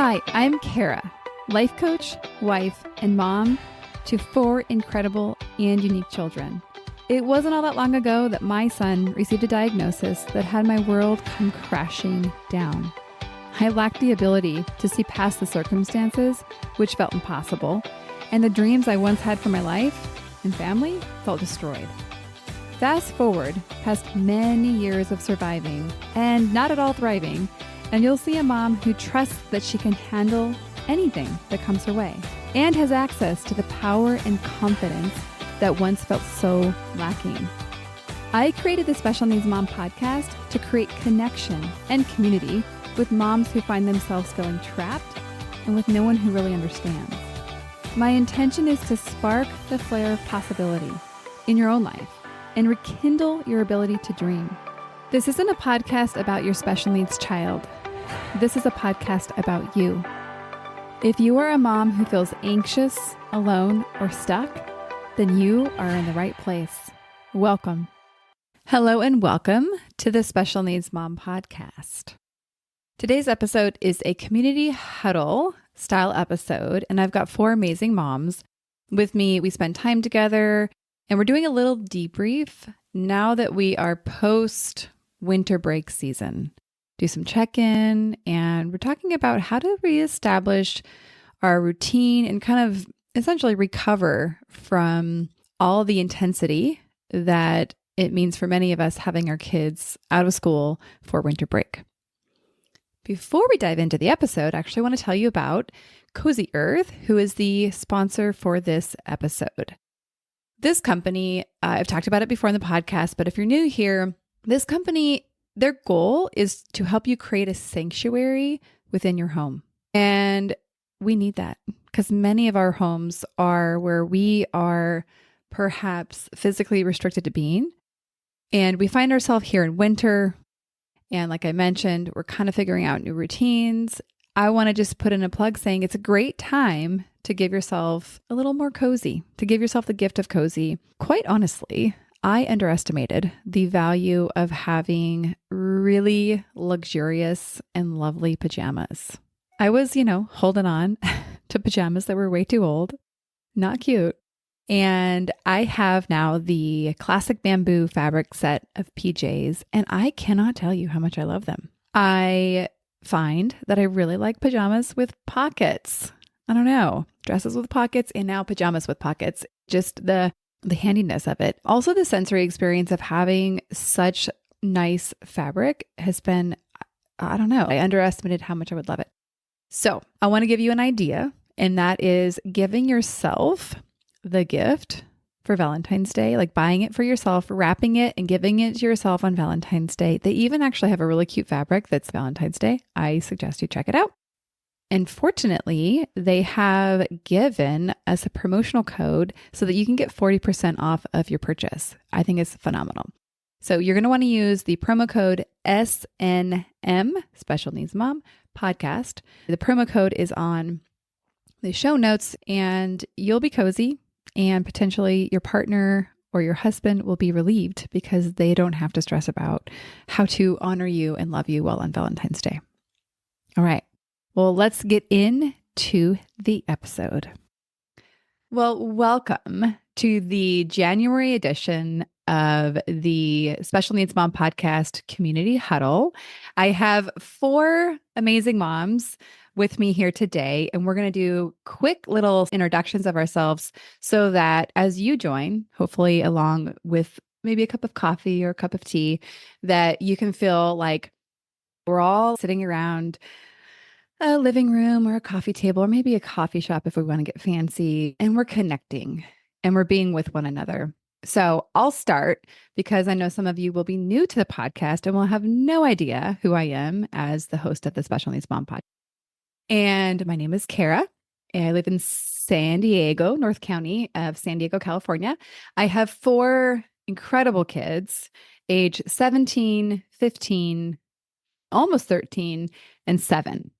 Hi, I'm Kara, life coach, wife, and mom to 4 incredible and unique children. It wasn't all that long ago that my son received a diagnosis that had my world come crashing down. I lacked the ability to see past the circumstances, which felt impossible, and the dreams I once had for my life and family felt destroyed. Fast forward past many years of surviving and not at all thriving, and you'll see a mom who trusts that she can handle anything that comes her way and has access to the power and confidence that once felt so lacking. I created the Special Needs Mom podcast to create connection and community with moms who find themselves feeling trapped and with no one who really understands. My intention is to spark the flare of possibility in your own life and rekindle your ability to dream. This isn't a podcast about your special needs child. This is a podcast about you. If you are a mom who feels anxious, alone, or stuck, then you are in the right place. Welcome. Hello and welcome to the Special Needs Mom podcast. Today's episode is a community huddle style episode, and I've got 4 amazing moms with me. We spend time together, and we're doing a little debrief now that we are post winter break season. Do some check-in, and we're talking about how to reestablish our routine and kind of essentially recover from all the intensity that it means for many of us having our kids out of school for winter break. Before we dive into the episode, I actually want to tell you about Cozy Earth, who is the sponsor for this episode. This company, I've talked about it before in the podcast, but if you're new here, this company, their goal is to help you create a sanctuary within your home. And we need that because many of our homes are where we are perhaps physically restricted to being. And we find ourselves here in winter. And like I mentioned, we're kind of figuring out new routines. I want to just put in a plug saying it's a great time to give yourself a little more cozy, to give yourself the gift of cozy. Quite honestly, I underestimated the value of having really luxurious and lovely pajamas. I was, holding on to pajamas that were way too old, not cute. And I have now the classic bamboo fabric set of PJs, and I cannot tell you how much I love them. I find that I really like pajamas with pockets. I don't know, dresses with pockets and now pajamas with pockets. Just the handiness of it. Also, the sensory experience of having such nice fabric has been, I don't know, I underestimated how much I would love it. So I want to give you an idea, and that is giving yourself the gift for Valentine's Day, like buying it for yourself, wrapping it and giving it to yourself on Valentine's Day. They even actually have a really cute fabric that's Valentine's Day. I suggest you check it out. And fortunately, they have given us a promotional code so that you can get 40% off of your purchase. I think it's phenomenal. So you're going to want to use the promo code SNM, Special Needs Mom Podcast. The promo code is on the show notes, and you'll be cozy, and potentially your partner or your husband will be relieved because they don't have to stress about how to honor you and love you well on Valentine's Day. All right. Well, let's get into the episode. Well, welcome to the January edition of the Special Needs Mom Podcast Community Huddle. I have 4 amazing moms with me here today, and we're going to do quick little introductions of ourselves so that as you join, hopefully along with maybe a cup of coffee or a cup of tea, that you can feel like we're all sitting around a living room or a coffee table or maybe a coffee shop if we want to get fancy, and we're connecting and we're being with one another. So I'll start because I know some of you will be new to the podcast and will have no idea who I am as the host of the Special Needs Mom Podcast. And my name is Kara. I live in San Diego, North County of San Diego, California. I have 4 incredible kids, age 17, 15, almost 13, and 7.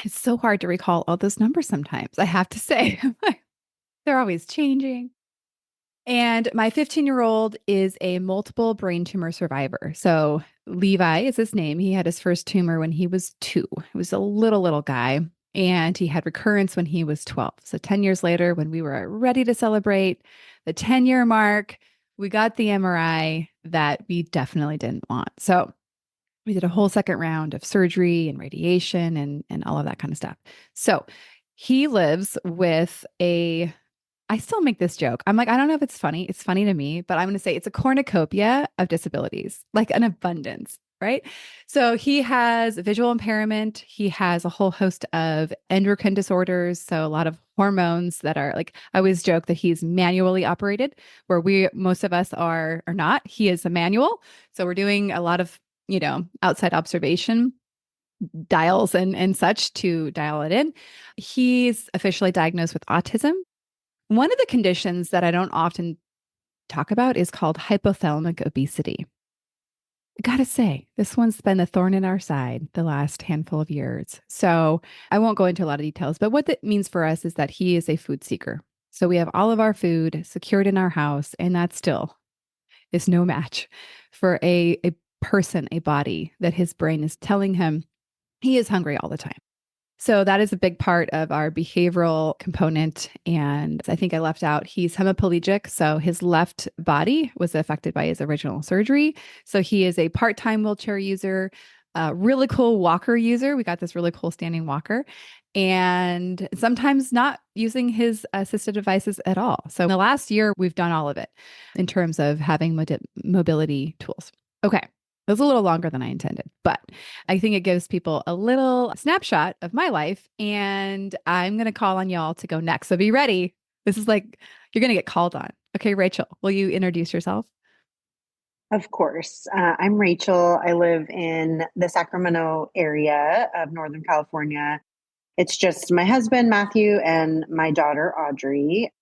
It's so hard to recall all those numbers sometimes, I have to say. They're always changing. And my 15-year-old is a multiple brain tumor survivor. So Levi is his name. He had his first tumor when he was 2. He was a little guy. And he had recurrence when he was 12. So 10 years later, when we were ready to celebrate the 10-year mark, we got the MRI that we definitely didn't want. So we did a whole second round of surgery and radiation and all of that kind of stuff. So he lives with I still make this joke. I'm like, I don't know if it's funny. It's funny to me, but I'm going to say it's a cornucopia of disabilities, like an abundance, right? So he has visual impairment. He has a whole host of endocrine disorders. So a lot of hormones that are like, I always joke that he's manually operated, where most of us are not. He is a manual. So we're doing a lot of, outside observation dials and such to dial it in. He's officially diagnosed with autism. One of the conditions that I don't often talk about is called hypothalamic obesity. I gotta say, this one's been a thorn in our side the last handful of years. So I won't go into a lot of details, but what that means for us is that he is a food seeker. So we have all of our food secured in our house, and that still is no match for a person, a body that his brain is telling him he is hungry all the time. So that is a big part of our behavioral component. And I think I left out, he's hemiplegic. So his left body was affected by his original surgery. So he is a part-time wheelchair user, a really cool walker user. We got this really cool standing walker, and sometimes not using his assistive devices at all. So in the last year, we've done all of it in terms of having mobility tools. Okay. It was a little longer than I intended, but I think it gives people a little snapshot of my life. And I'm going to call on y'all to go next. So be ready. This is like, you're going to get called on. Okay, Rachel, will you introduce yourself? Of course. I'm Rachel. I live in the Sacramento area of Northern California. It's just my husband, Matthew, and my daughter, Audrey,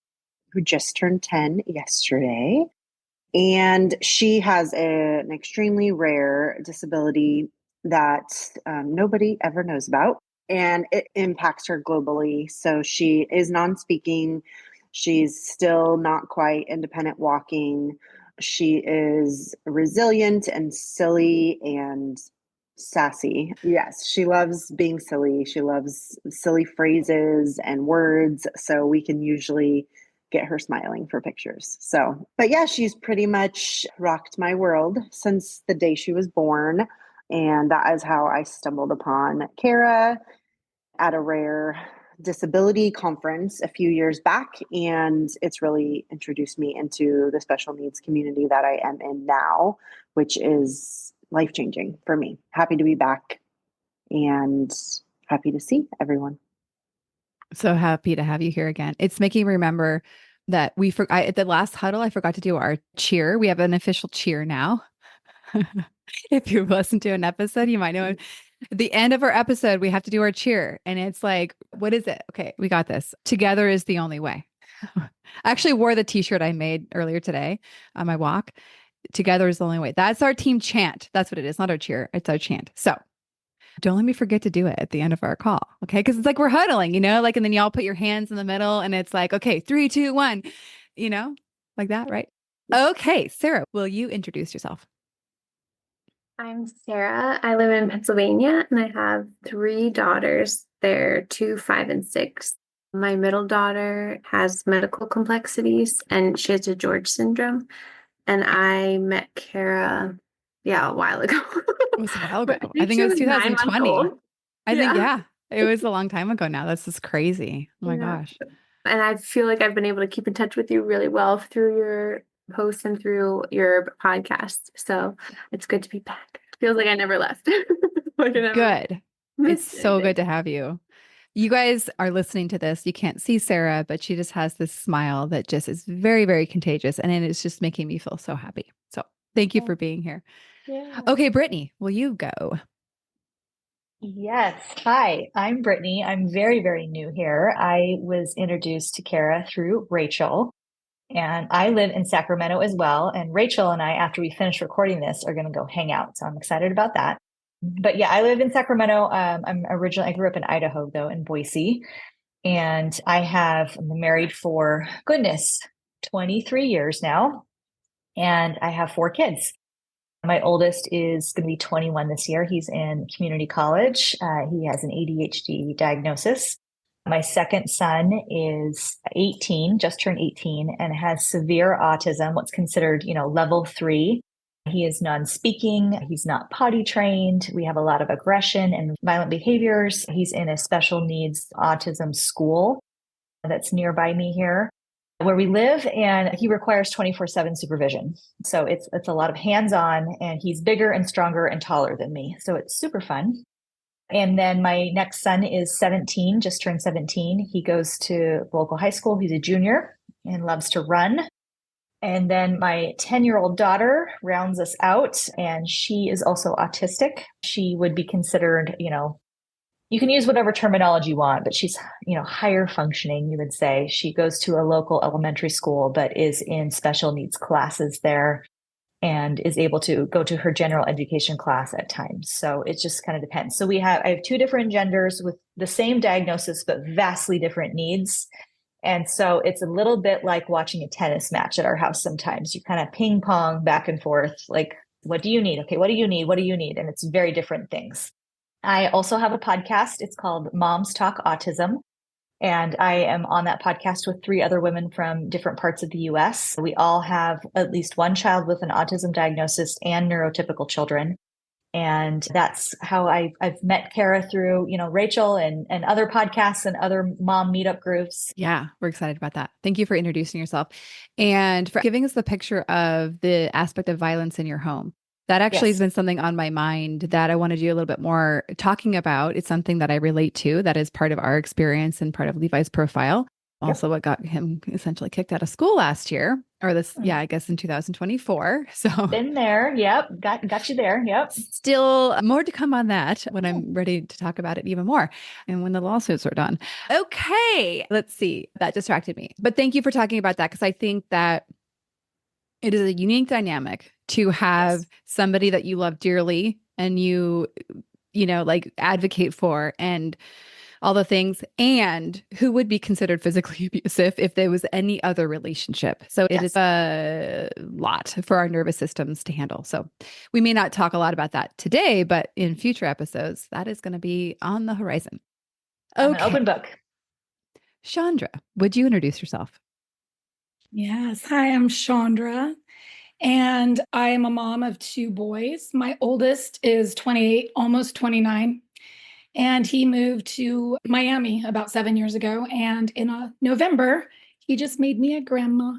who just turned 10 yesterday. And she has an extremely rare disability that nobody ever knows about, and it impacts her globally. So she is non speaking. She's still not quite independent walking. She is resilient and silly and sassy. Yes, she loves being silly. She loves silly phrases and words. So we can usually get her smiling for pictures. So, but yeah, she's pretty much rocked my world since the day she was born. And that is how I stumbled upon Kara at a rare disability conference a few years back. And it's really introduced me into the special needs community that I am in now, which is life changing for me. Happy to be back and happy to see everyone. So happy to have you here again. It's making me remember that at the last huddle, I forgot to do our cheer. We have an official cheer now. If you've listened to an episode, you might know at the end of our episode, we have to do our cheer. And it's like, what is it? Okay, we got this. Together is the only way. I actually wore the t-shirt I made earlier today on my walk. Together is the only way. That's our team chant. That's what it is. Not our cheer. It's our chant. So don't let me forget to do it at the end of our call. Okay. Cause it's like we're huddling, like, and then y'all put your hands in the middle and it's like, okay, 3, 2, 1, like that. Right. Okay. Sarah, will you introduce yourself? I'm Sarah. I live in Pennsylvania and I have 3 daughters. They're 2, 5, and 6. My middle daughter has medical complexities and she has a George syndrome. And I met Kara, a while ago. It was a while ago. I I think think she it was was 9 months 2020. old. I think, yeah, it was a long time ago now. This is crazy. Oh my Yeah. gosh. And I feel like I've been able to keep in touch with you really well through your posts and through your podcast. So it's good to be back. Feels like I never left. Like I never Good. It's missed so anything. good to have you. You guys are listening to this. You can't see Sarah, but she just has this smile that just is very, very contagious. And it is just making me feel so happy. So thank you for being here. Yeah. Okay, Brittany, will you go? Yes. Hi, I'm Brittany. I'm very, very new here. I was introduced to Kara through Rachel, and I live in Sacramento as well. And Rachel and I, after we finish recording this, are going to go hang out. So I'm excited about that. But yeah, I live in Sacramento. I grew up in Idaho, though, in Boise. And I'm married for, goodness, 23 years now. And I have 4 kids. My oldest is going to be 21 this year. He's in community college. He has an ADHD diagnosis. My second son is 18, just turned 18, and has severe autism, what's considered, level 3. He is non-speaking. He's not potty trained. We have a lot of aggression and violent behaviors. He's in a special needs autism school that's nearby me here where we live, and he requires 24/7 supervision. So it's a lot of hands-on, and he's bigger and stronger and taller than me. So it's super fun. And then my next son is 17, just turned 17. He goes to local high school. He's a junior and loves to run. And then my 10-year-old daughter rounds us out, and she is also autistic. She would be considered, you can use whatever terminology you want, but she's, higher functioning, you would say. She goes to a local elementary school, but is in special needs classes there and is able to go to her general education class at times. So it just kind of depends. So I have two different genders with the same diagnosis, but vastly different needs. And so it's a little bit like watching a tennis match at our house sometimes. You kind of ping pong back and forth, like, what do you need? Okay, what do you need? What do you need? And it's very different things. I also have a podcast. It's called Moms Talk Autism. And I am on that podcast with 3 other women from different parts of the US. We all have at least one child with an autism diagnosis and neurotypical children. And that's how I've met Kara through, Rachel and other podcasts and other mom meetup groups. Yeah, we're excited about that. Thank you for introducing yourself and for giving us the picture of the aspect of violence in your home. That actually has been something on my mind that I want to do a little bit more talking about. It's something that I relate to. That is part of our experience and part of Levi's profile. Also, what got him essentially kicked out of school last year, or I guess in 2024. So been there. Yep. Got you there. Yep. Still more to come on that when I'm ready to talk about it even more and when the lawsuits are done. Okay. Let's see. That distracted me. But thank you for talking about that, because I think that it is a unique dynamic to have somebody that you love dearly and you advocate for and all the things, and who would be considered physically abusive if there was any other relationship. So it is a lot for our nervous systems to handle. So we may not talk a lot about that today, but in future episodes, that is going to be on the horizon. Okay. I'm an open book. Chandra, would you introduce yourself? Yes. Hi, I'm Chandra, and I am a mom of 2 boys. My oldest is 28, almost 29. And he moved to Miami about 7 years ago. And in November, he just made me a grandma.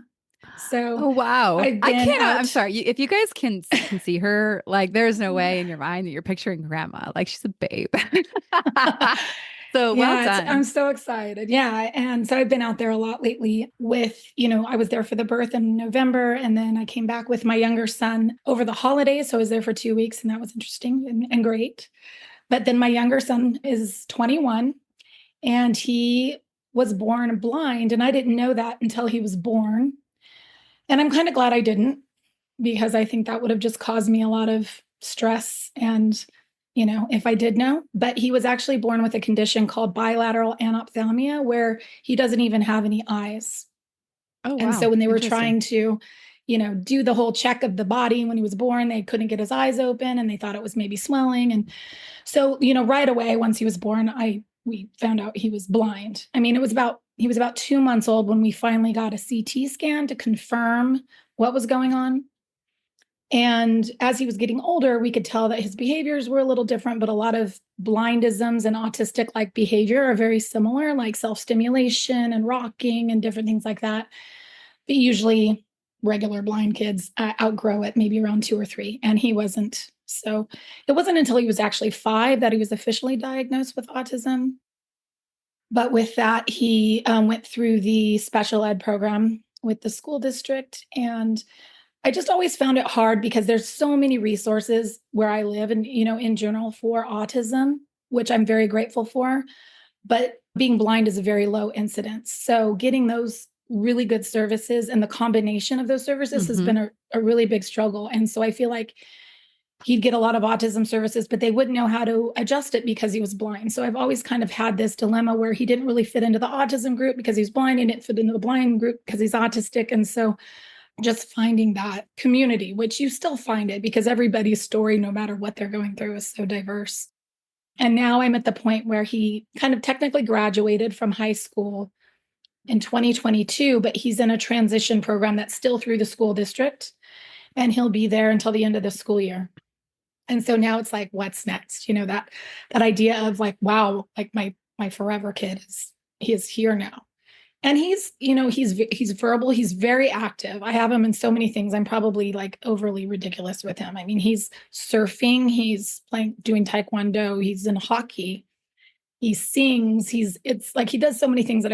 So, oh, wow. I'm sorry. If you guys can see her, like, there's no way in your mind that you're picturing grandma. Like, she's a babe. So well done. I'm so excited. Yeah. And so I've been out there a lot lately with, I was there for the birth in November, and then I came back with my younger son over the holidays. So I was there for 2 weeks, and that was interesting and great. But then my younger son is 21, and he was born blind. And I didn't know that until he was born. And I'm kind of glad I didn't, because I think that would have just caused me a lot of stress and, if I did know. But he was actually born with a condition called bilateral anophthalmia, where he doesn't even have any eyes. Oh, wow. And so when they were trying to, do the whole check of the body when he was born, they couldn't get his eyes open, and they thought it was maybe swelling. And so, right away, once he was born, we found out he was blind. I mean, he was about 2 months old when we finally got a CT scan to confirm what was going on. And as he was getting older, we could tell that his behaviors were a little different, but a lot of blindisms and autistic-like behavior are very similar, like self-stimulation and rocking and different things like that. But usually regular blind kids outgrow it maybe around 2 or 3, and he wasn't. So it wasn't until he was actually 5 that he was officially diagnosed with autism. But with that, he went through the special ed program with the school district. And I just always found it hard because there's so many resources where I live and, in general for autism, which I'm very grateful for. But being blind is a very low incidence. So getting those really good services and the combination of those services has been a really big struggle. And so I feel like he'd get a lot of autism services, but they wouldn't know how to adjust it because he was blind. So I've always kind of had this dilemma where he didn't really fit into the autism group because he's blind, and didn't fit into the blind group because he's autistic. And so just finding that community, which you still find it because everybody's story, no matter what they're going through, is so diverse. And now I'm at the point where he kind of technically graduated from high school in 2022, but he's in a transition program that's still through the school district, and he'll be there until the end of the school year. And so now it's like, what's next? That idea of like, wow, like my forever kid is here now. And he's verbal, he's very active. I have him in so many things. I'm probably like overly ridiculous with him. I mean, he's surfing, he's doing taekwondo, he's in hockey, he sings, it's like he does so many things that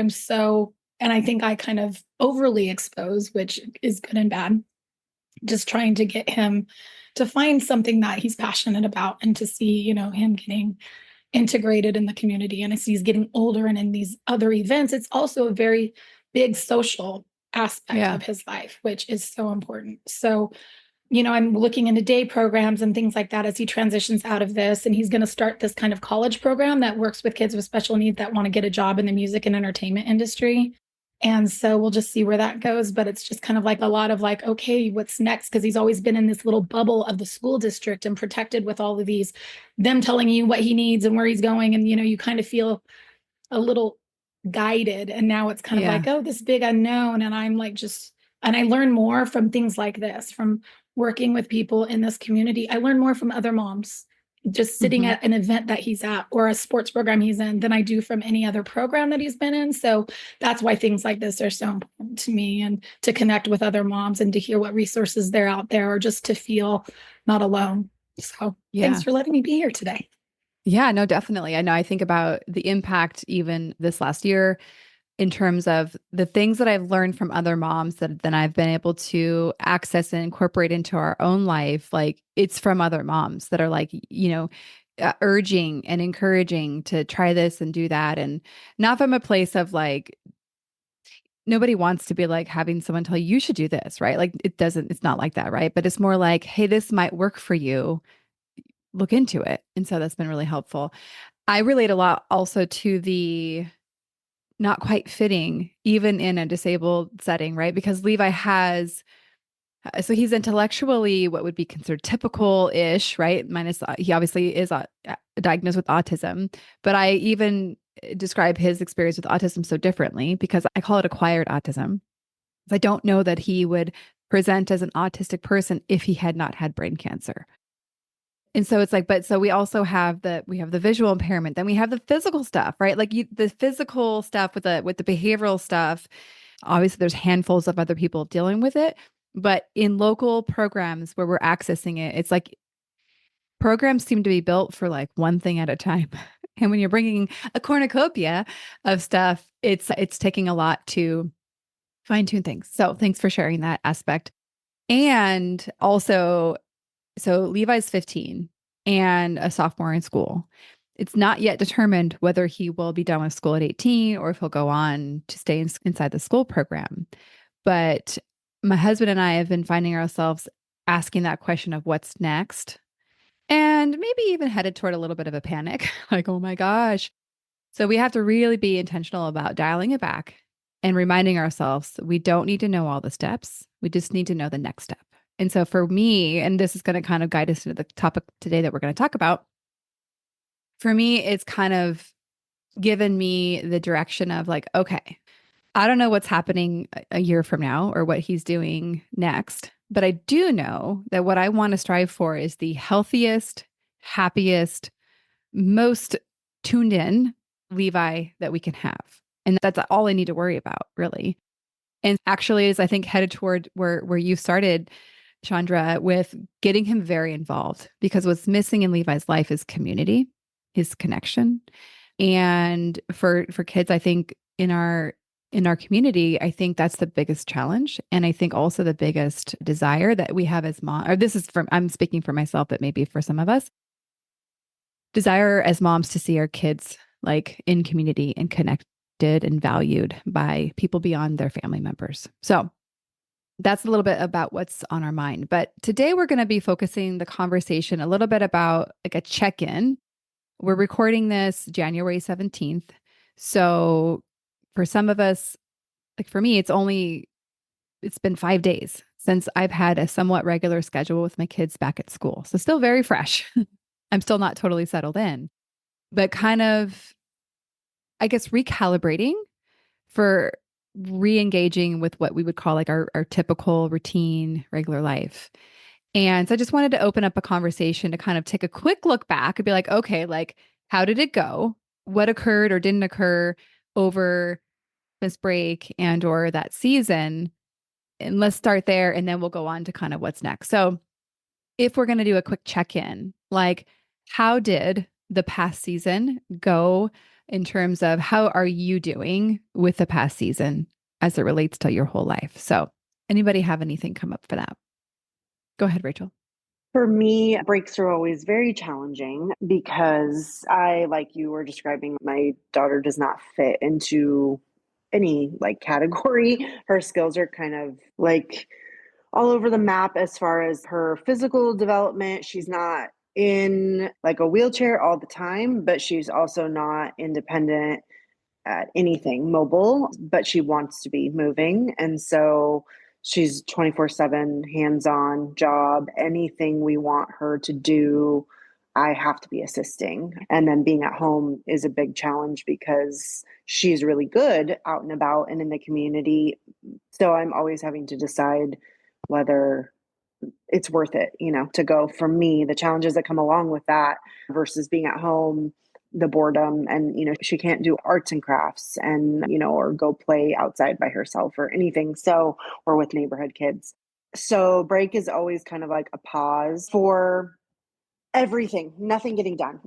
and I think I kind of overly expose, which is good and bad. Just trying to get him to find something that he's passionate about and to see, him getting integrated in the community. And as he's getting older and in these other events, it's also a very big social aspect of his life, which is so important. So, I'm looking into day programs and things like that as he transitions out of this. And he's going to start this kind of college program that works with kids with special needs that want to get a job in the music and entertainment industry. And so we'll just see where that goes. But it's just kind of like a lot of like, okay, what's next? Because he's always been in this little bubble of the school district and protected with all of them telling you what he needs and where he's going. And, you kind of feel a little guided. And now it's kind of like, oh, this big unknown. And I'm like, and I learn more from things like this, from working with people in this community. I learn more from other moms just sitting at an event that he's at or a sports program he's in than I do from any other program that he's been in. So that's why things like this are so important to me, and to connect with other moms and to hear what resources they're out there, or just to feel not alone. So thanks for letting me be here today. Yeah, no, definitely. I know I think about the impact even this last year in terms of the things that I've learned from other moms that then I've been able to access and incorporate into our own life. Like it's from other moms that are like, urging and encouraging to try this and do that. And not from a place of like, nobody wants to be like having someone tell you should do this, right? Like it's not like that, right? But it's more like, hey, this might work for you. Look into it. And so that's been really helpful. I relate a lot also to the not quite fitting even in a disabled setting, right? Because Levi so he's intellectually what would be considered typical-ish, right? Minus, he obviously is diagnosed with autism, but I even describe his experience with autism so differently because I call it acquired autism. I don't know that he would present as an autistic person if he had not had brain cancer. And so it's like, but so we also have the visual impairment, then we have the physical stuff, right? Like the physical stuff with the behavioral stuff. Obviously there's handfuls of other people dealing with it, but in local programs where we're accessing it, it's like programs seem to be built for like one thing at a time. And when you're bringing a cornucopia of stuff, it's taking a lot to fine tune things. So thanks for sharing that aspect. And also, so Levi's 15 and a sophomore in school. It's not yet determined whether he will be done with school at 18 or if he'll go on to stay inside the school program. But my husband and I have been finding ourselves asking that question of what's next, and maybe even headed toward a little bit of a panic, like, oh my gosh. So we have to really be intentional about dialing it back and reminding ourselves we don't need to know all the steps. We just need to know the next step. And so for me, and this is going to kind of guide us into the topic today that we're going to talk about. For me, it's kind of given me the direction of like, okay, I don't know what's happening a year from now or what he's doing next, but I do know that what I want to strive for is the healthiest, happiest, most tuned in Levi that we can have. And that's all I need to worry about, really. And actually, as I think headed toward where you started, Chandra, with getting him very involved, because what's missing in Levi's life is community, his connection. And for kids, I think in our community, I think that's the biggest challenge. And I think also the biggest desire that we have as mom, or this is I'm speaking for myself, but maybe for some of us, desire as moms to see our kids like in community and connected and valued by people beyond their family members. So that's a little bit about what's on our mind. But today we're going to be focusing the conversation a little bit about like a check-in. We're recording this January 17th. So for some of us, like for me, it's been 5 days since I've had a somewhat regular schedule with my kids back at school. So still very fresh. I'm still not totally settled in, but kind of, I guess, recalibrating for re-engaging with what we would call like our typical routine, regular life. And so I just wanted to open up a conversation to kind of take a quick look back and be like, okay, like, how did it go? What occurred or didn't occur over this break and or that season? And let's start there and then we'll go on to kind of what's next. So if we're going to do a quick check-in, like how did the past season go in terms of how are you doing with the past season as it relates to your whole life? So anybody have anything come up for that? Go ahead, Rachel. For me, breaks are always very challenging because like you were describing, my daughter does not fit into any like category. Her skills are kind of like all over the map as far as her physical development. She's not in like a wheelchair all the time, but she's also not independent at anything mobile, but she wants to be moving. And so she's 24/7 hands-on job. Anything we want her to do, I have to be assisting. And then being at home is a big challenge because she's really good out and about and in the community. So I'm always having to decide whether it's worth it, to go. For me, the challenges that come along with that versus being at home, the boredom, and she can't do arts and crafts and or go play outside by herself or anything, so, or with neighborhood kids. So break is always kind of like a pause for everything, nothing getting done.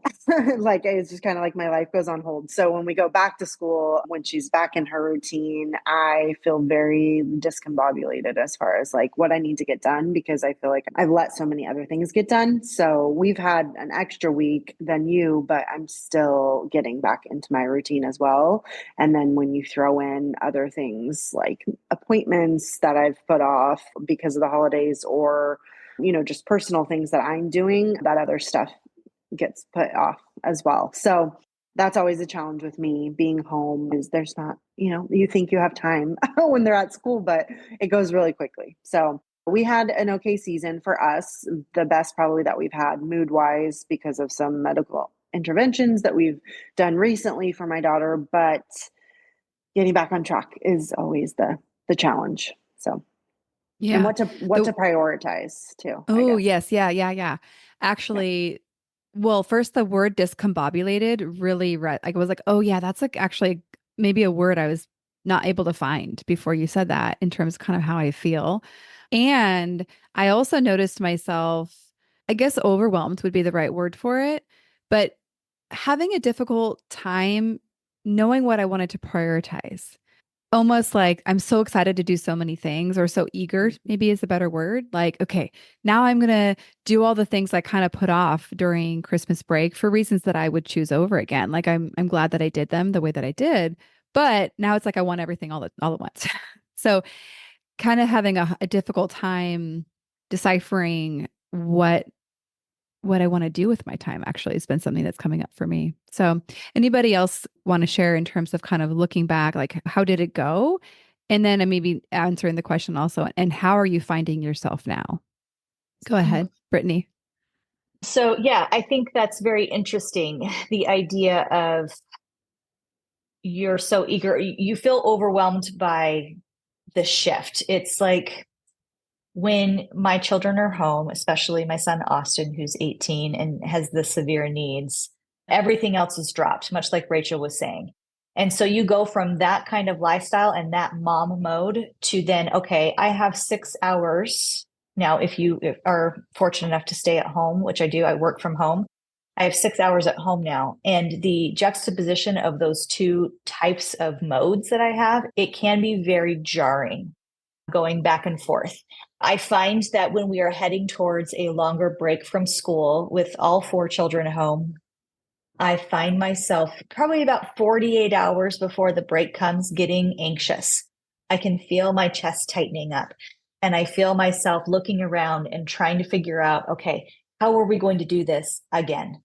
Like it's just kind of like my life goes on hold. So when we go back to school, when she's back in her routine, I feel very discombobulated as far as like what I need to get done, because I feel like I've let so many other things get done. So we've had an extra week than you, but I'm still getting back into my routine as well. And then when you throw in other things like appointments that I've put off because of the holidays, or just personal things that I'm doing, that other stuff gets put off as well. So that's always a challenge with me being home, is there's not, you think you have time when they're at school, but it goes really quickly. So we had an okay season for us, the best probably that we've had mood wise because of some medical interventions that we've done recently for my daughter, but getting back on track is always the challenge. So Yeah. and what to prioritize too. Oh, yes. Yeah. Actually, well, first the word discombobulated really I was like, oh yeah, that's like actually maybe a word I was not able to find before you said that in terms of kind of how I feel. And I also noticed myself, I guess overwhelmed would be the right word for it, but having a difficult time knowing what I wanted to prioritize. Almost like I'm so excited to do so many things, or so eager, maybe is a better word. Like, okay, now I'm going to do all the things I kind of put off during Christmas break for reasons that I would choose over again. Like I'm glad that I did them the way that I did, but now it's like I want everything all at once. So kind of having a difficult time deciphering what I want to do with my time actually has been something that's coming up for me. So anybody else want to share in terms of kind of looking back, like how did it go? And then maybe answering the question also, and how are you finding yourself now? Go ahead, Brittany. So yeah, I think that's very interesting. The idea of you're so eager, you feel overwhelmed by the shift. It's like when my children are home, especially my son Austin, who's 18 and has the severe needs, everything else is dropped, much like Rachel was saying. And so you go from that kind of lifestyle and that mom mode to then, okay, I have 6 hours. Now, if you are fortunate enough to stay at home, which I do, I work from home. I have 6 hours at home now. And the juxtaposition of those two types of modes that I have, it can be very jarring going back and forth. I find that when we are heading towards a longer break from school with all 4 children at home, I find myself probably about 48 hours before the break comes getting anxious. I can feel my chest tightening up, and I feel myself looking around and trying to figure out, okay, how are we going to do this again?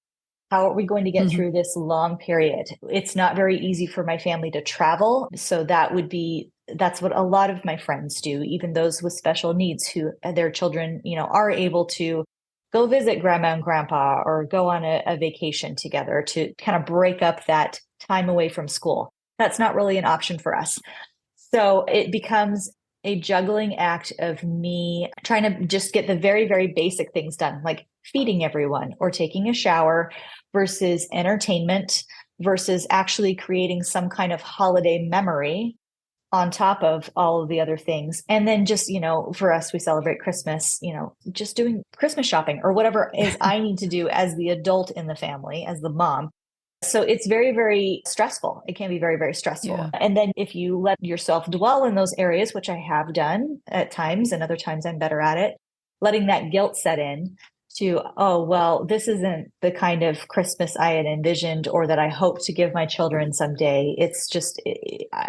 How are we going to get Mm-hmm. through this long period? It's not very easy for my family to travel. So that would be that's what a lot of my friends do, even those with special needs who their children, are able to go visit grandma and grandpa or go on a vacation together to kind of break up that time away from school. That's not really an option for us. So it becomes a juggling act of me trying to just get the very, very basic things done, like feeding everyone or taking a shower versus entertainment versus actually creating some kind of holiday memory on top of all of the other things. And then just, for us, we celebrate Christmas, just doing Christmas shopping or whatever is I need to do as the adult in the family, as the mom. So it's very, very stressful. It can be very, very stressful. Yeah. And then if you let yourself dwell in those areas, which I have done at times, and other times I'm better at it, letting that guilt set in to, oh, well, this isn't the kind of Christmas I had envisioned or that I hope to give my children someday. It's just,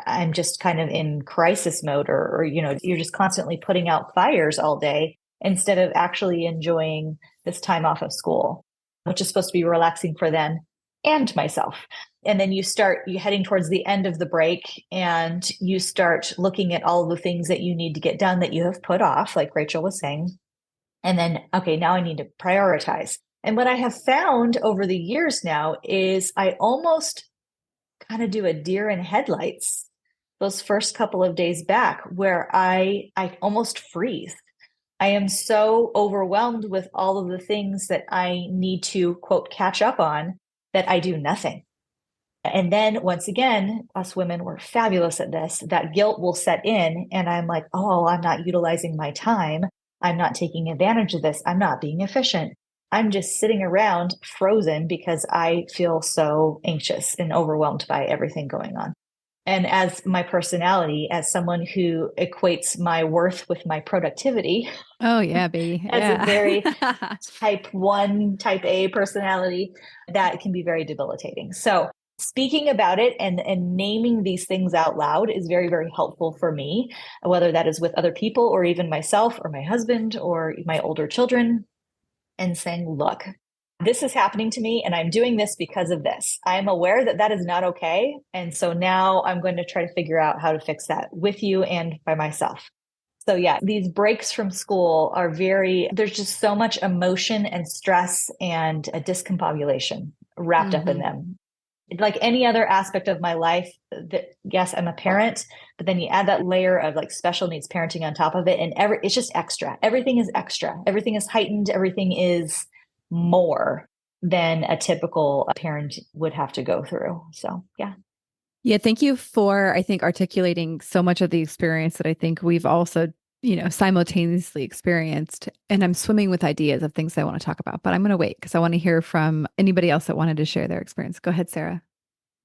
I'm just kind of in crisis mode or you're just constantly putting out fires all day instead of actually enjoying this time off of school, which is supposed to be relaxing for them and myself. And then you're heading towards the end of the break and you start looking at all the things that you need to get done that you have put off, like Rachel was saying. And then, okay, now I need to prioritize. And what I have found over the years now is I almost kind of do a deer in headlights those first couple of days back where I almost freeze. I am so overwhelmed with all of the things that I need to, quote, catch up on that I do nothing. And then once again, us women, we're fabulous at this. That guilt will set in and I'm like, oh, I'm not utilizing my time. I'm not taking advantage of this. I'm not being efficient. I'm just sitting around frozen because I feel so anxious and overwhelmed by everything going on. And as my personality, as someone who equates my worth with my productivity. Oh, yeah, baby. As a very type 1, type A personality, that can be very debilitating. So speaking about it and naming these things out loud is very, very helpful for me, whether that is with other people or even myself or my husband or my older children, and saying, look, this is happening to me and I'm doing this because of this. I'm aware that that is not okay. And so now I'm going to try to figure out how to fix that with you and by myself. So yeah, these breaks from school are there's just so much emotion and stress and a discombobulation wrapped up in them. Like any other aspect of my life, that yes, I'm a parent, but then you add that layer of like special needs parenting on top of it. And it's just extra. Everything is extra. Everything is heightened. Everything is more than a typical parent would have to go through. So yeah. Yeah. Thank you for, I think, articulating so much of the experience that I think we've also, simultaneously experienced. And I'm swimming with ideas of things I want to talk about, but I'm going to wait because I want to hear from anybody else that wanted to share their experience. Go ahead, Sarah.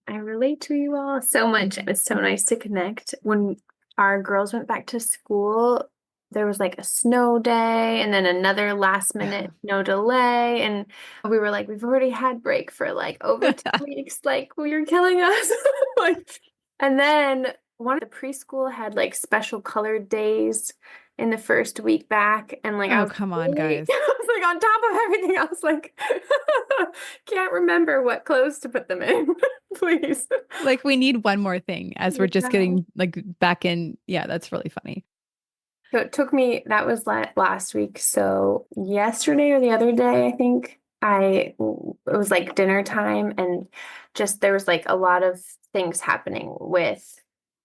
I relate to you all so much. It's so nice to connect. When our girls went back to school, there was like a snow day and then another last minute snow delay. And we were like, we've already had break for like over 2 weeks. Like, you're killing us. And then one of the preschool had like special colored days in the first week back. And like, Come on, guys. I was like on top of everything. I was like, can't remember what clothes to put them in. Please. Like we need one more thing as we're just getting like back in. Yeah, that's really funny. So it took me, that was last week. So yesterday or the other day, I think it was like dinner time and just, there was like a lot of things happening with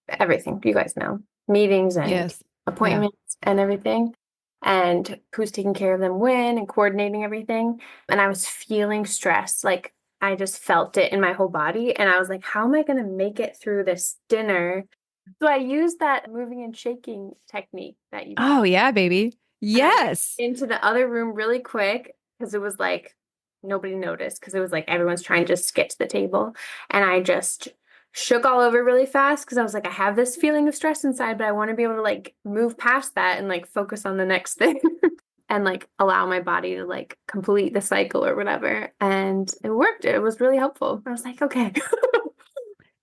everything. You guys know, meetings and appointments and everything. And who's taking care of them when and coordinating everything. And I was feeling stressed. Like I just felt it in my whole body. And I was like, how am I going to make it through this dinner? So I used that moving and shaking technique that you. Oh yeah, baby. Yes. Into the other room really quick because it was like nobody noticed because it was like everyone's trying to just get to the table. And I just shook all over really fast because I was like, I have this feeling of stress inside, but I want to be able to like move past that and like focus on the next thing and like allow my body to like complete the cycle or whatever. And it worked. It was really helpful. I was like, okay.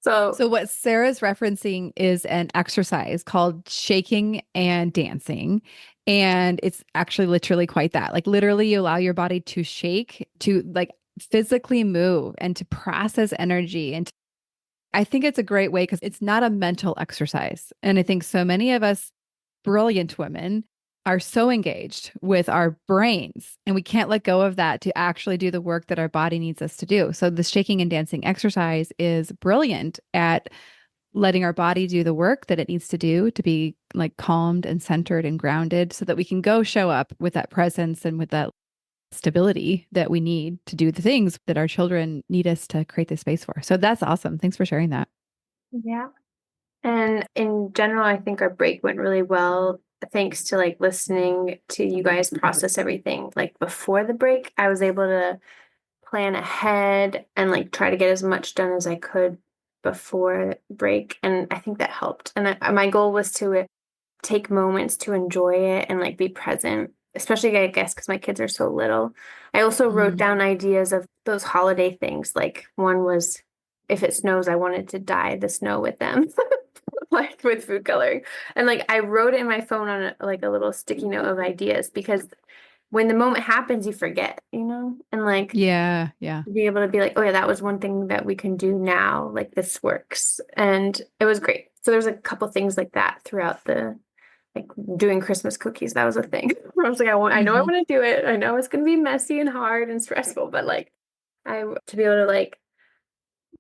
So what Sarah's referencing is an exercise called shaking and dancing. And it's actually literally quite that. Like literally you allow your body to shake, to like physically move and to process energy and I think it's a great way because it's not a mental exercise. And I think so many of us brilliant women are so engaged with our brains and we can't let go of that to actually do the work that our body needs us to do. So the shaking and dancing exercise is brilliant at letting our body do the work that it needs to do to be like calmed and centered and grounded so that we can go show up with that presence and with that stability that we need to do the things that our children need us to create the space for. So that's awesome. Thanks for sharing that. Yeah. And in general, I think our break went really well. Thanks to like listening to you guys process everything. Like before the break, I was able to plan ahead and like try to get as much done as I could before break. And I think that helped. And my goal was to take moments to enjoy it and like be present, especially I guess because my kids are so little. I also wrote down ideas of those holiday things. Like one was if it snows, I wanted to dye the snow with them. Like with food coloring. And like I wrote it in my phone on like a little sticky note of ideas because when the moment happens, you forget, and like Yeah. be able to be like, oh yeah, that was one thing that we can do now. Like this works. And it was great. So there's a couple things like that throughout like doing Christmas cookies. That was a thing where I was like, I know I want to do it. I know it's going to be messy and hard and stressful, but like to be able to like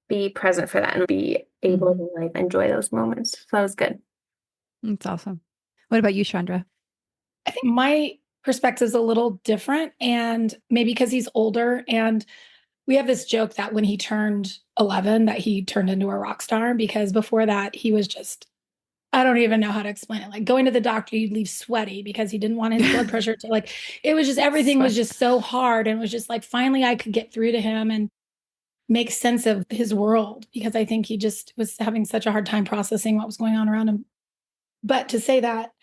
be present for that and be able to like enjoy those moments. So that was good. That's awesome. What about you, Chandra? I think my perspective is a little different, and maybe because he's older, and we have this joke that when he turned 11 that he turned into a rock star, because before that he was just, I don't even know how to explain it. Like going to the doctor, you'd leave sweaty because he didn't want his blood pressure to like, it was just, everything was just so hard. And it was just like, finally I could get through to him and make sense of his world, because I think he just was having such a hard time processing what was going on around him. But to say that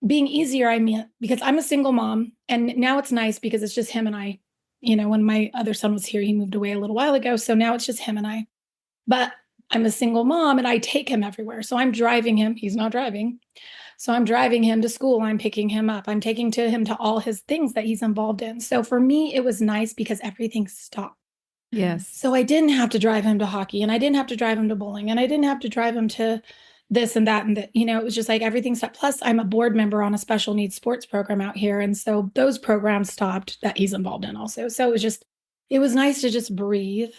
being easier, I mean, because I'm a single mom and now it's nice because it's just him and I. When my other son was here, he moved away a little while ago. So now it's just him and I. But I'm a single mom and I take him everywhere. So I'm driving him. He's not driving. So I'm driving him to school. I'm picking him up. I'm taking him to all his things that he's involved in. So for me, it was nice because everything stopped. Yes. So I didn't have to drive him to hockey, and I didn't have to drive him to bowling, and I didn't have to drive him to this and that. And that, it was just like everything stopped. Plus I'm a board member on a special needs sports program out here. And so those programs stopped that he's involved in also. So it was nice to just breathe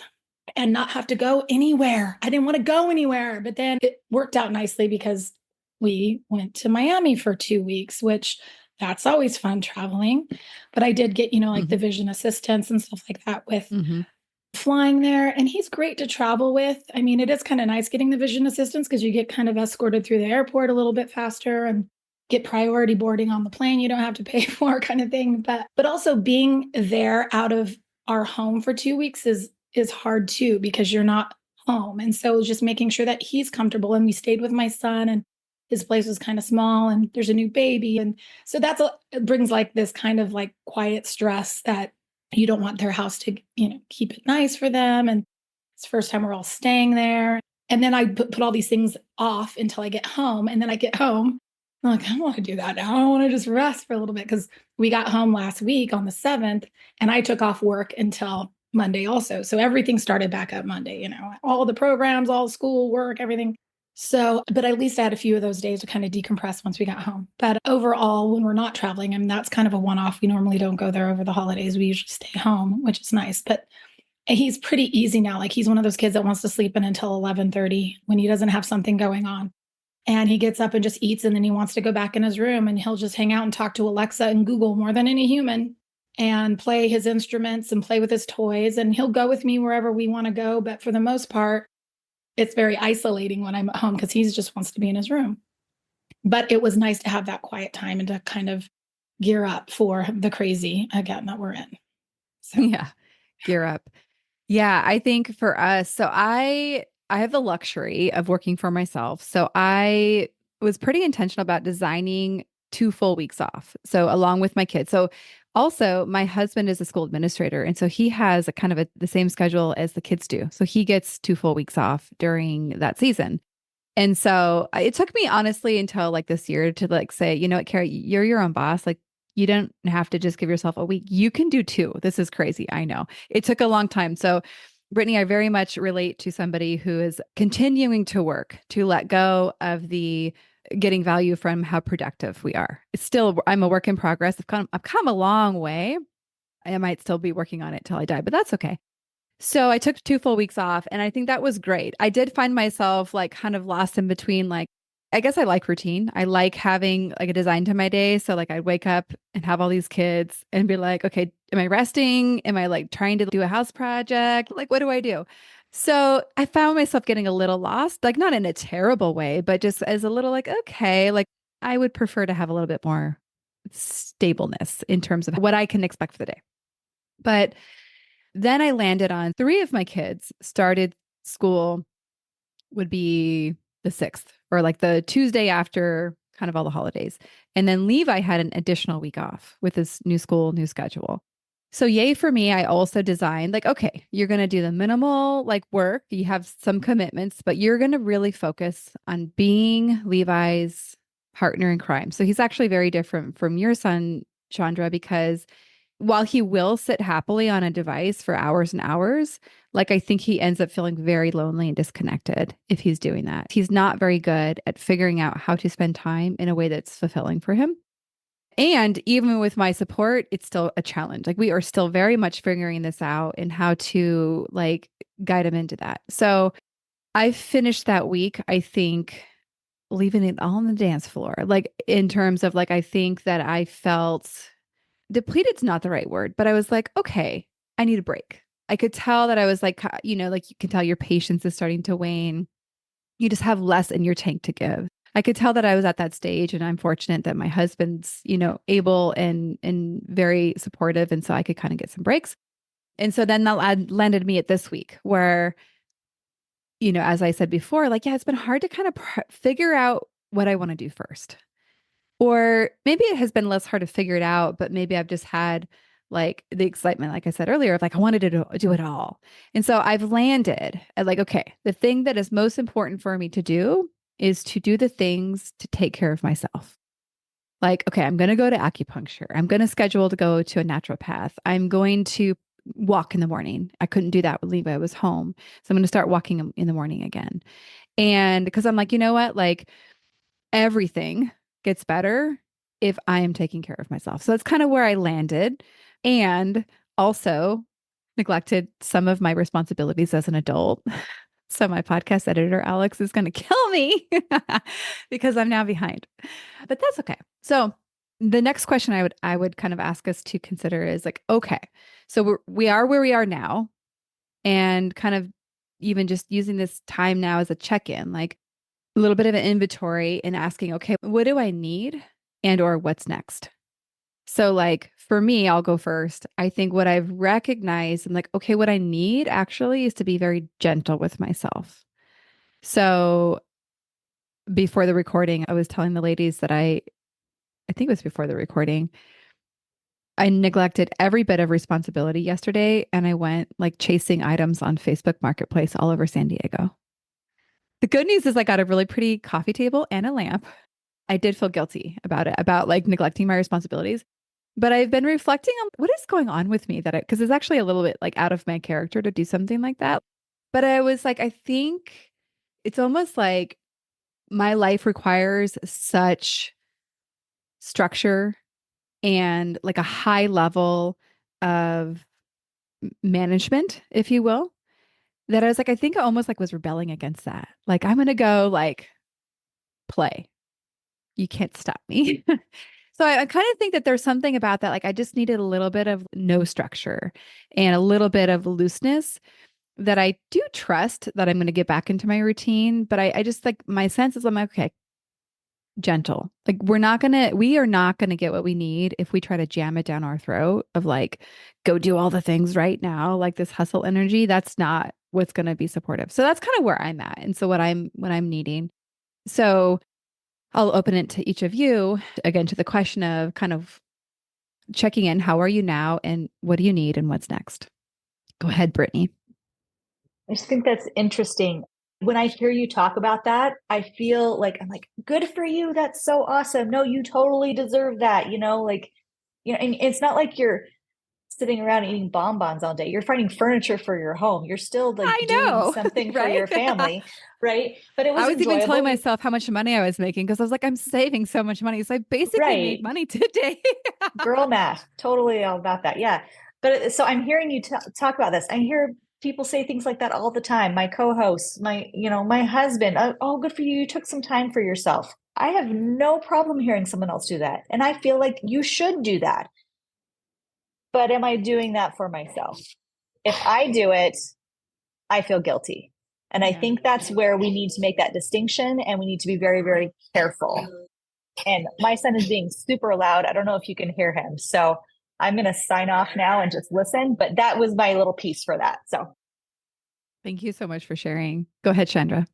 and not have to go anywhere. I didn't want to go anywhere, but then it worked out nicely because we went to Miami for 2 weeks, which that's always fun traveling. But I did get, like the vision assistance and stuff like that with flying there. And he's great to travel with. I mean, it is kind of nice getting the vision assistance because you get kind of escorted through the airport a little bit faster and get priority boarding on the plane you don't have to pay for, kind of thing. But also being there out of our home for 2 weeks is hard too, because you're not home. And so just making sure that he's comfortable. And we stayed with my son, and his place was kind of small, and there's a new baby. And so it brings like this kind of like quiet stress that you don't want their house to, keep it nice for them. And it's the first time we're all staying there. And then I put all these things off until I get home. And then I get home. I'm like, I don't want to do that now. I want to just rest for a little bit, because we got home last week on the 7th and I took off work until Monday also. So everything started back up Monday, all the programs, all school work, everything. So, but at least I had a few of those days to kind of decompress once we got home. But overall, when we're not traveling, I mean, that's kind of a one-off. We normally don't go there over the holidays. We usually stay home, which is nice. But he's pretty easy now. Like he's one of those kids that wants to sleep in until 11:30 when he doesn't have something going on. And he gets up and just eats, and then he wants to go back in his room, and he'll just hang out and talk to Alexa and Google more than any human, and play his instruments and play with his toys. And he'll go with me wherever we want to go. But for the most part, it's very isolating when I'm at home because he just wants to be in his room. But it was nice to have that quiet time and to kind of gear up for the crazy again that we're in. So yeah, gear up. Yeah, I think for us, so I have the luxury of working for myself. So I was pretty intentional about designing 2 full weeks off. So along with my kids. So also my husband is a school administrator. And so he has a kind of the same schedule as the kids do. So he gets 2 full weeks off during that season. And so it took me honestly until like this year to like say, you know what, Carrie, you're your own boss. Like you don't have to just give yourself a week. You can do 2. This is crazy. I know it took a long time. So Brittany, I very much relate to somebody who is continuing to work to let go of the getting value from how productive we are. It's still, I'm a work in progress. I've come a long way. I might still be working on it till I die, but that's okay. So I took 2 full weeks off and I think that was great. I did find myself like kind of lost in between, like, I guess I like routine. I like having like a design to my day. So like I'd wake up and have all these kids and be like, okay, am I resting? Am I like trying to do a house project? Like, what do I do? So I found myself getting a little lost, like not in a terrible way, but just as a little like, okay, like I would prefer to have a little bit more stableness in terms of what I can expect for the day. But then I landed on 3 of my kids started school would be the 6th or like the Tuesday after kind of all the holidays. And then Levi had an additional week off with his new school, new schedule. So yay for me. I also designed like, okay, you're going to do the minimal like work. You have some commitments, but you're going to really focus on being Levi's partner in crime. So he's actually very different from your son, Chandra, because while he will sit happily on a device for hours and hours, like I think he ends up feeling very lonely and disconnected if he's doing that. He's not very good at figuring out how to spend time in a way that's fulfilling for him. And even with my support, it's still a challenge. Like we are still very much figuring this out and how to like guide him into that. So I finished that week, I think, leaving it all on the dance floor. Like in terms of like, I think that I felt depleted's not the right word, but I was like, okay, I need a break. I could tell that I was like, like you can tell your patience is starting to wane. You just have less in your tank to give. I could tell that I was at that stage, and I'm fortunate that my husband's, able and very supportive, and so I could kind of get some breaks. And so then that landed me at this week where, as I said before, like, yeah, it's been hard to kind of figure out what I want to do first. Or maybe it has been less hard to figure it out, but maybe I've just had like the excitement, like I said earlier, of like, I wanted to do it all. And so I've landed at like, okay, the thing that is most important for me to do is to do the things to take care of myself. Like, okay, I'm going to go to acupuncture. I'm going to schedule to go to a naturopath. I'm going to walk in the morning. I couldn't do that with Levi. I was home. So I'm going to start walking in the morning again. And because I'm like, you know what? Like everything gets better if I am taking care of myself. So that's kind of where I landed, and also neglected some of my responsibilities as an adult. So my podcast editor, Alex, is going to kill me because I'm now behind, but that's okay. So the next question I would kind of ask us to consider is like, okay, so we are where we are now, and kind of even just using this time now as a check-in, like a little bit of an inventory and asking, okay, what do I need and or what's next? So like for me, I'll go first. I think what I've recognized, I'm like, okay, what I need actually is to be very gentle with myself. So before the recording, I was telling the ladies that I think it was before the recording, I neglected every bit of responsibility yesterday, and I went like chasing items on Facebook Marketplace all over San Diego. The good news is I got a really pretty coffee table and a lamp. I did feel guilty about it, about like neglecting my responsibilities. But I've been reflecting on what is going on with me because it's actually a little bit like out of my character to do something like that. But I was like, I think it's almost like my life requires such structure and like a high level of management, if you will, that I was like, I think I almost like was rebelling against that. Like, I'm going to go like play. You can't stop me. So I kind of think that there's something about that. Like I just needed a little bit of no structure and a little bit of looseness that I do trust that I'm going to get back into my routine. But I just like my sense is I'm like, okay, gentle. Like we are not going to get what we need if we try to jam it down our throat of like, go do all the things right now. Like this hustle energy, that's not what's going to be supportive. So that's kind of where I'm at. And so what I'm needing. So I'll open it to each of you again to the question of kind of checking in. How are you now? And what do you need? And what's next? Go ahead, Brittany. I just think that's interesting. When I hear you talk about that, I feel like I'm like, good for you. That's so awesome. No, you totally deserve that. And it's not like you're sitting around eating bonbons all day. You're finding furniture for your home. You're still like I doing know, something for right? your family, right? But it was I was even enjoyable. telling myself how much money I was making because I was like, I'm saving so much money. So I basically made Right. money today. Girl math, totally all about that. Yeah. But so I'm hearing you talk about this. I hear people say things like that all the time. My co-host, my husband, oh, good for you. You took some time for yourself. I have no problem hearing someone else do that. And I feel like you should do that. But am I doing that for myself? If I do it, I feel guilty. And I think that's where we need to make that distinction, and we need to be very, very careful. And my son is being super loud. I don't know if you can hear him. So I'm going to sign off now and just listen. But that was my little piece for that. So Thank you so much for sharing. Go ahead, Chandra.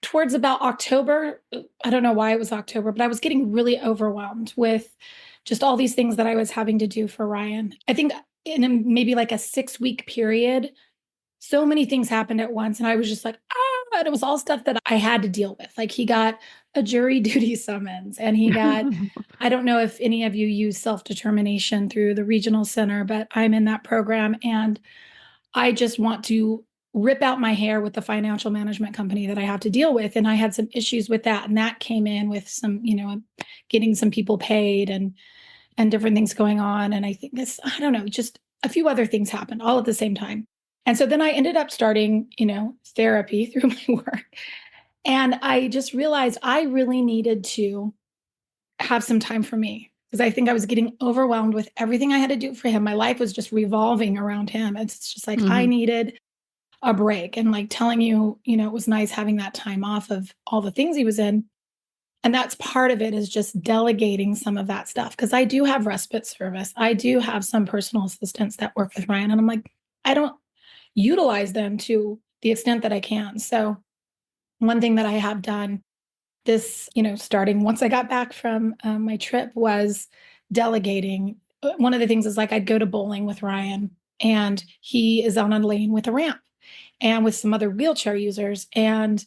Towards about October, I don't know why it was October, but I was getting really overwhelmed with just all these things that I was having to do for Ryan. I think maybe like a 6-week period, so many things happened at once. And I was just like, and it was all stuff that I had to deal with. Like he got a jury duty summons and he got, I don't know if any of you use self-determination through the regional center, but I'm in that program. And I just want to rip out my hair with the financial management company that I have to deal with. And I had some issues with that. And that came in with some, getting some people paid and different things going on. And I think I don't know, just a few other things happened all at the same time. And so then I ended up starting, therapy through my work. And I just realized I really needed to have some time for me because I think I was getting overwhelmed with everything I had to do for him. My life was just revolving around him. It's just like I needed a break, and like telling you, it was nice having that time off of all the things he was in. And that's part of it, is just delegating some of that stuff. Because I do have respite service. I do have some personal assistants that work with Ryan. And I'm like, I don't utilize them to the extent that I can. So one thing that I have done this, starting once I got back from my trip, was delegating. One of the things is like I'd go to bowling with Ryan, and he is on a lane with a ramp and with some other wheelchair users. And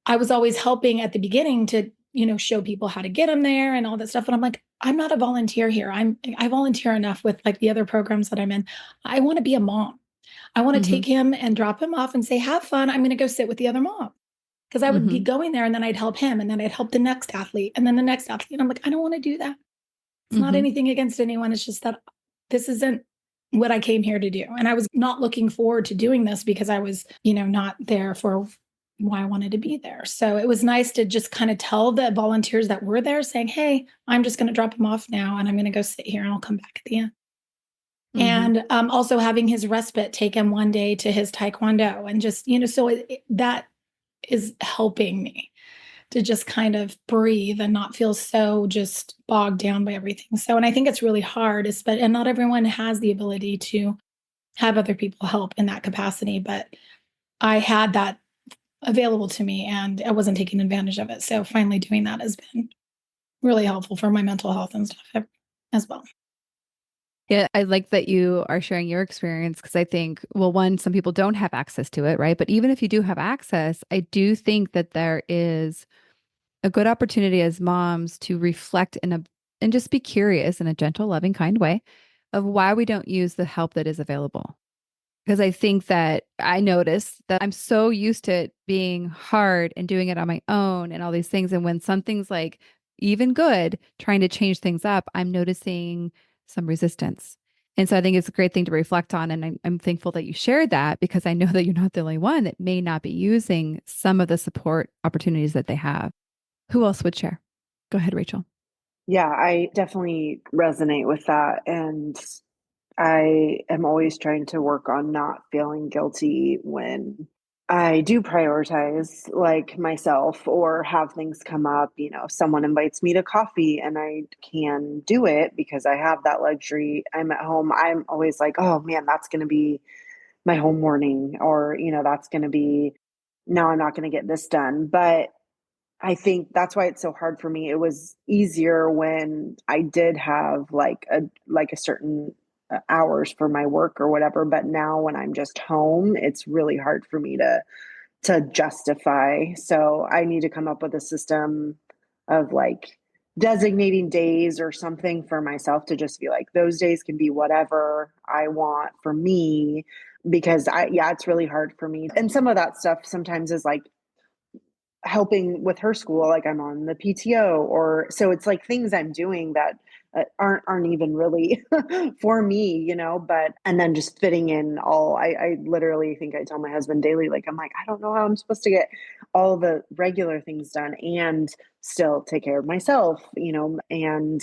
I was always helping at the beginning to, show people how to get them there and all that stuff. And I'm like, I'm not a volunteer here. I volunteer enough with like the other programs that I'm in. I want to be a mom. I want to take him and drop him off and say, have fun. I'm going to go sit with the other mom. Because I would be going there and then I'd help him and then I'd help the next athlete and then the next athlete. And I'm like, I don't want to do that. It's not anything against anyone. It's just that this isn't what I came here to do. And I was not looking forward to doing this because I was, not there for why I wanted to be there. So it was nice to just kind of tell the volunteers that were there saying, hey, I'm just going to drop him off now and I'm going to go sit here and I'll come back at the end. And also having his respite take him one day to his taekwondo and just, so that is helping me to just kind of breathe and not feel so just bogged down by everything. So, and I think it's really hard, and not everyone has the ability to have other people help in that capacity, but I had that available to me and I wasn't taking advantage of it. So finally doing that has been really helpful for my mental health and stuff as well. Yeah, I like that you are sharing your experience because I think, well, one, some people don't have access to it, right? But even if you do have access, I do think that there is a good opportunity as moms to reflect and just be curious in a gentle, loving, kind way of why we don't use the help that is available. Because I think that I notice that I'm so used to it being hard and doing it on my own and all these things. And when something's like even good, trying to change things up, I'm noticing some resistance. And so I think it's a great thing to reflect on. And I'm thankful that you shared that because I know that you're not the only one that may not be using some of the support opportunities that they have. Who else would share? Go ahead, Rachel. Yeah, I definitely resonate with that. And I am always trying to work on not feeling guilty when I do prioritize like myself or have things come up. If someone invites me to coffee and I can do it because I have that luxury, I'm at home. I'm always like, oh man, that's going to be my whole morning, or, that's going to be, now I'm not going to get this done. But I think that's why it's so hard for me. It was easier when I did have like a certain hours for my work or whatever, but now when I'm just home, it's really hard for me to justify. So I need to come up with a system of like designating days or something for myself to just be like, those days can be whatever I want for me, because it's really hard for me. And some of that stuff sometimes is like helping with her school, like I'm on the PTO, or so it's like things I'm doing that aren't even really for me, but and then just fitting in all. I literally think I tell my husband daily, like I'm like, I don't know how I'm supposed to get all the regular things done and still take care of myself, and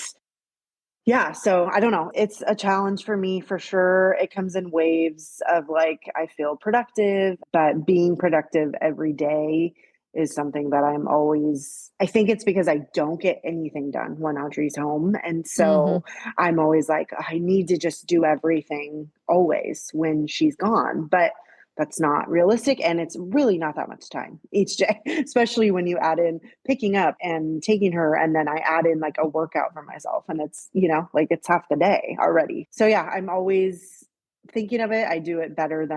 yeah, so I don't know. It's a challenge for me for sure. It comes in waves of like, I feel productive, but being productive every day is something that I think it's because I don't get anything done when Audrey's home. And so I'm always like, I need to just do everything always when she's gone. But that's not realistic. And it's really not that much time each day, especially when you add in picking up and taking her. And then I add in like a workout for myself, and it's, like it's half the day already. So yeah, I'm always thinking of it. I do it better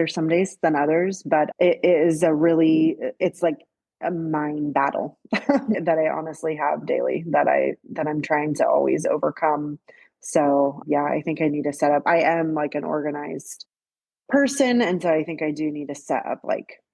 some days than others, but it's like a mind battle that I honestly have daily that I'm trying to always overcome. So yeah, I think I need to set up, I am like an organized person. And so I think I do need to set up like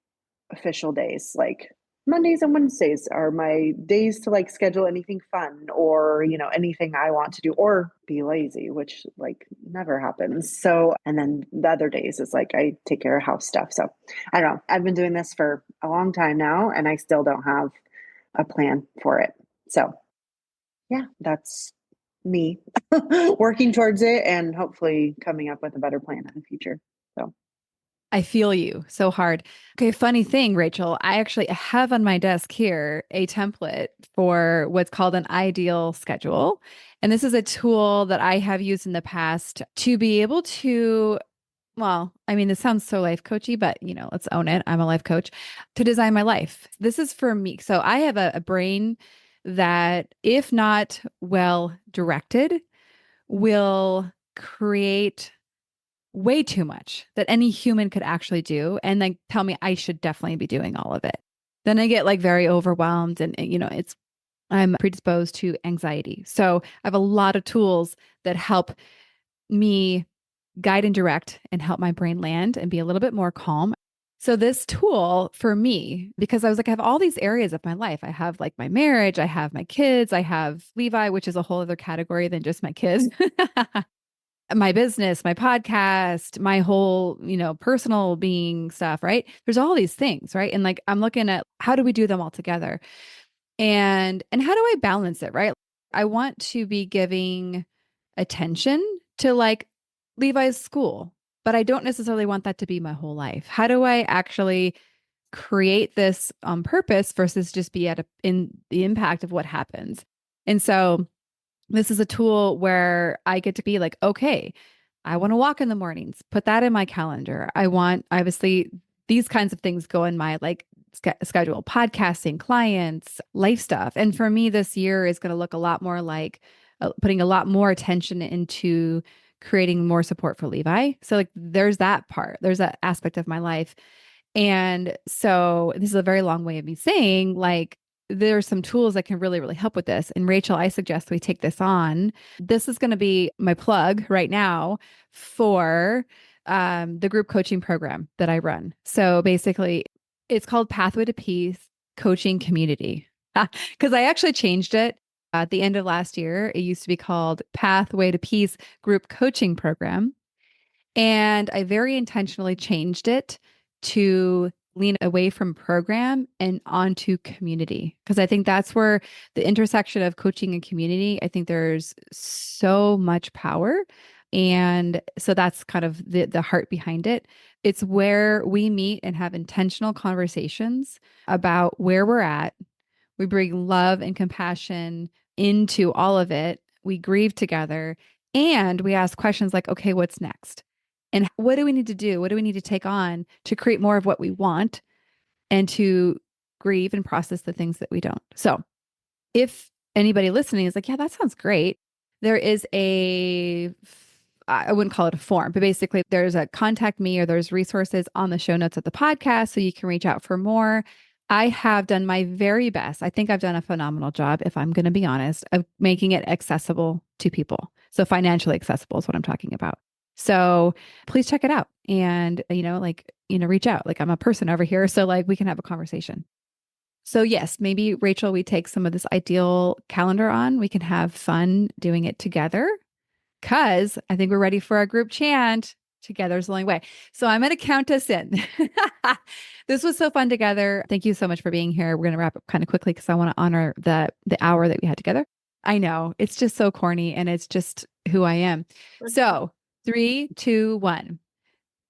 official days, like Mondays and Wednesdays are my days to like schedule anything fun or, anything I want to do or be lazy, which like never happens. So, and then the other days is like I take care of house stuff. So I don't know. I've been doing this for a long time now and I still don't have a plan for it. So yeah, that's me working towards it and hopefully coming up with a better plan in the future. So I feel you so hard. Okay, funny thing, Rachel, I actually have on my desk here a template for what's called an ideal schedule. And this is a tool that I have used in the past to be able to, well, I mean, this sounds so life coachy, but let's own it. I'm a life coach to design my life. This is for me. So I have a brain that, if not well directed, will create way too much that any human could actually do and then tell me I should definitely be doing all of it. Then I get like very overwhelmed and I'm predisposed to anxiety. So I have a lot of tools that help me guide and direct and help my brain land and be a little bit more calm. So this tool for me, because I was like, I have all these areas of my life. I have like my marriage, I have my kids, I have Levi, which is a whole other category than just my kids. My business, my podcast, my whole, personal being stuff, right? There's all these things, right? And like I'm looking at how do we do them all together? And how do I balance it, right? I want to be giving attention to like Levi's school, but I don't necessarily want that to be my whole life. How do I actually create this on purpose versus just be in the impact of what happens? And so this is a tool where I get to be like, okay, I want to walk in the mornings, put that in my calendar. I want, obviously, these kinds of things go in my like schedule, podcasting, clients, life stuff. And for me, this year is going to look a lot more like putting a lot more attention into creating more support for Levi. So like there's that part, there's that aspect of my life. And so this is a very long way of me saying like, there are some tools that can really, really help with this. And Rachel, I suggest we take this on. This is going to be my plug right now for the group coaching program that I run. So basically, it's called Pathway to Peace Coaching Community because I actually changed it at the end of last year. It used to be called Pathway to Peace Group Coaching Program. And I very intentionally changed it to lean away from program and onto community. Because I think that's where the intersection of coaching and community, I think there's so much power. And so that's kind of the heart behind it. It's where we meet and have intentional conversations about where we're at. We bring love and compassion into all of it. We grieve together and we ask questions like, okay, what's next? And what do we need to do? What do we need to take on to create more of what we want and to grieve and process the things that we don't? So if anybody listening is like, yeah, that sounds great. There is I wouldn't call it a form, but basically there's a contact me or there's resources on the show notes of the podcast. So you can reach out for more. I have done my very best. I think I've done a phenomenal job, if I'm going to be honest, of making it accessible to people. So financially accessible is what I'm talking about. So please check it out and, reach out. Like I'm a person over here. So like we can have a conversation. So yes, maybe Rachel, we take some of this ideal calendar on. We can have fun doing it together because I think we're ready for our group chant. Together is the only way. So I'm going to count us in. This was so fun together. Thank you so much for being here. We're going to wrap up kind of quickly because I want to honor the hour that we had together. I know it's just so corny and it's just who I am. So 3, 2, 1.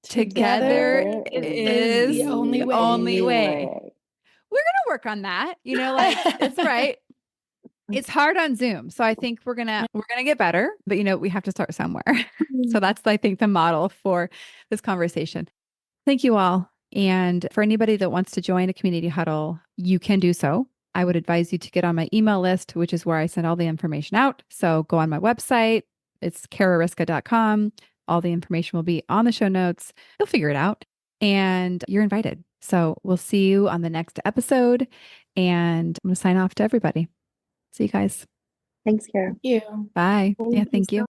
Together is the only way. Only way. We're going to work on that. It's right. It's hard on Zoom. So I think we're going to get better, but we have to start somewhere. So that's, I think, the model for this conversation. Thank you all. And for anybody that wants to join a community huddle, you can do so. I would advise you to get on my email list, which is where I send all the information out. So go on my website. It's karariska.com. All the information will be on the show notes. You'll figure it out and you're invited. So we'll see you on the next episode. And I'm going to sign off to everybody. See you guys. Thanks, Kara. Thank you. Bye. Thank Yeah, you thank so you.